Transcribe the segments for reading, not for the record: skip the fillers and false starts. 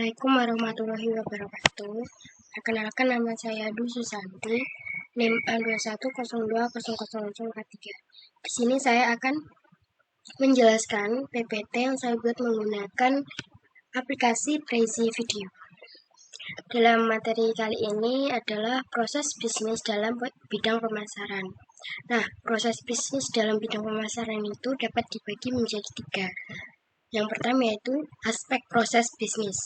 Assalamualaikum warahmatullahi wabarakatuh. Perkenalkan, nama saya Du Susanti, NIM A21020043. Di sini saya akan menjelaskan PPT yang saya buat menggunakan aplikasi Prezi Video. Dalam materi kali ini adalah proses bisnis dalam bidang pemasaran. Nah, proses bisnis dalam bidang pemasaran itu dapat dibagi menjadi 3. Yang pertama yaitu aspek proses bisnis.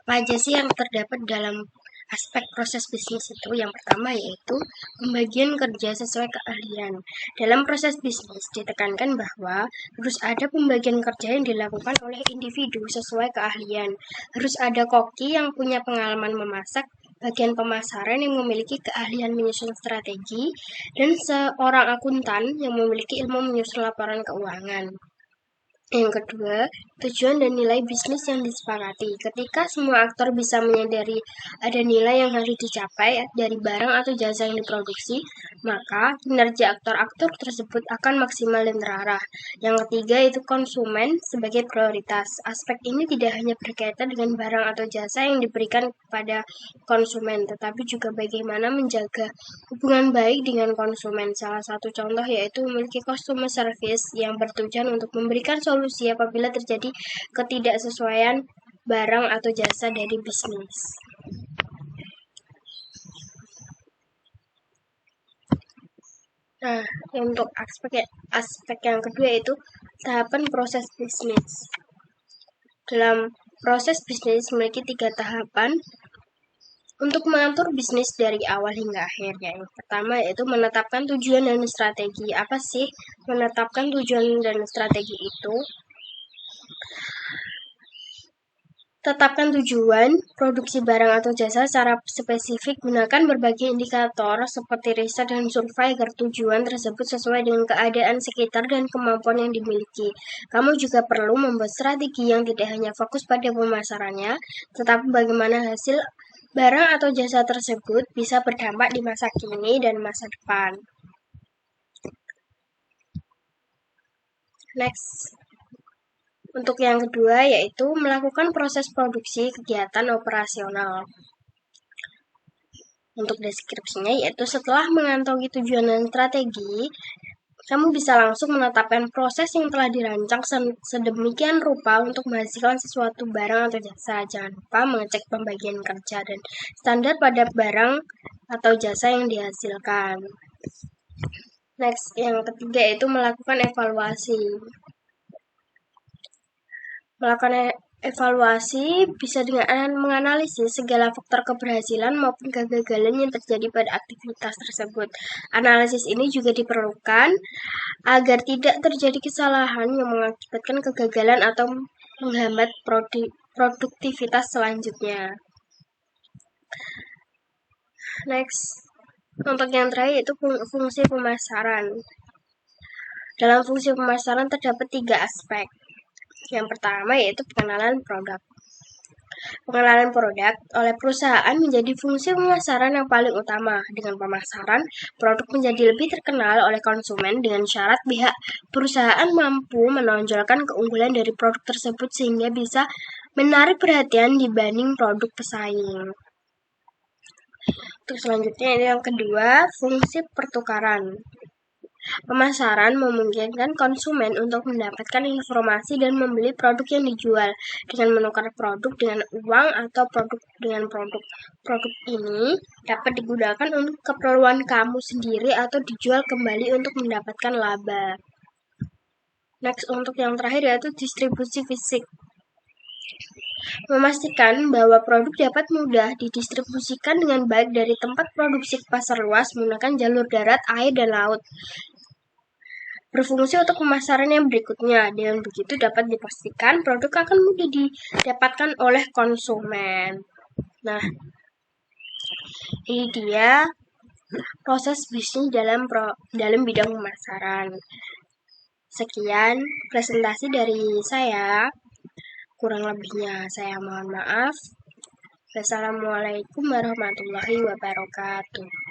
Apa aja sih yang terdapat dalam aspek proses bisnis itu? Yang pertama yaitu pembagian kerja sesuai keahlian. Dalam proses bisnis ditekankan bahwa harus ada pembagian kerja yang dilakukan oleh individu sesuai keahlian. Harus ada koki yang punya pengalaman memasak, bagian pemasaran yang memiliki keahlian menyusun strategi, dan seorang akuntan yang memiliki ilmu menyusun laporan keuangan. Yang kedua, tujuan dan nilai bisnis yang disepakati. Ketika semua aktor bisa menyadari ada nilai yang harus dicapai dari barang atau jasa yang diproduksi, maka kinerja aktor-aktor tersebut akan maksimal dan terarah. Yang ketiga itu konsumen sebagai prioritas. Aspek ini tidak hanya berkaitan dengan barang atau jasa yang diberikan kepada konsumen, tetapi juga bagaimana menjaga hubungan baik dengan konsumen. Salah satu contoh yaitu memiliki customer service yang bertujuan untuk memberikan solusi apabila terjadi ketidaksesuaian barang atau jasa dari bisnis. Nah, untuk aspek yang kedua yaitu tahapan proses bisnis. Dalam proses bisnis memiliki 3 tahapan untuk mengatur bisnis dari awal hingga akhir. Yang pertama yaitu menetapkan tujuan dan strategi. Apa sih menetapkan tujuan dan strategi itu? Tetapkan tujuan produksi barang atau jasa secara spesifik, gunakan berbagai indikator seperti riset dan survei agar tujuan tersebut sesuai dengan keadaan sekitar dan kemampuan yang dimiliki. Kamu juga perlu membuat strategi yang tidak hanya fokus pada pemasarannya, tetapi bagaimana hasil barang atau jasa tersebut bisa berdampak di masa kini dan masa depan. Next. Untuk yang kedua yaitu melakukan proses produksi kegiatan operasional. Untuk deskripsinya yaitu setelah mengantongi tujuan dan strategi, kamu bisa langsung menetapkan proses yang telah dirancang sedemikian rupa untuk menghasilkan sesuatu barang atau jasa. Jangan lupa mengecek pembagian kerja dan standar pada barang atau jasa yang dihasilkan. Next, yang ketiga yaitu melakukan evaluasi. Melakukan evaluasi bisa dengan menganalisis segala faktor keberhasilan maupun kegagalan yang terjadi pada aktivitas tersebut. Analisis ini juga diperlukan agar tidak terjadi kesalahan yang mengakibatkan kegagalan atau menghambat produktivitas selanjutnya. Next, untuk yang terakhir yaitu fungsi pemasaran. Dalam fungsi pemasaran terdapat 3 aspek. Yang pertama yaitu pengenalan produk. Pengenalan produk oleh perusahaan menjadi fungsi pemasaran yang paling utama. Dengan pemasaran, produk menjadi lebih terkenal oleh konsumen dengan syarat pihak perusahaan mampu menonjolkan keunggulan dari produk tersebut sehingga bisa menarik perhatian dibanding produk pesaing. Untuk selanjutnya yang kedua, fungsi pertukaran. Pemasaran memungkinkan konsumen untuk mendapatkan informasi dan membeli produk yang dijual dengan menukar produk dengan uang atau produk dengan produk. Produk ini dapat digunakan untuk keperluan kamu sendiri atau dijual kembali untuk mendapatkan laba. Next, untuk yang terakhir yaitu distribusi fisik. Memastikan bahwa produk dapat mudah didistribusikan dengan baik dari tempat produksi ke pasar luas menggunakan jalur darat, air, dan laut. Berfungsi untuk pemasaran yang berikutnya. Dengan begitu dapat dipastikan produk akan mudah didapatkan oleh konsumen. Nah, ini dia proses bisnis dalam bidang pemasaran. Sekian presentasi dari saya. Kurang lebihnya saya mohon maaf. Wassalamualaikum warahmatullahi wabarakatuh.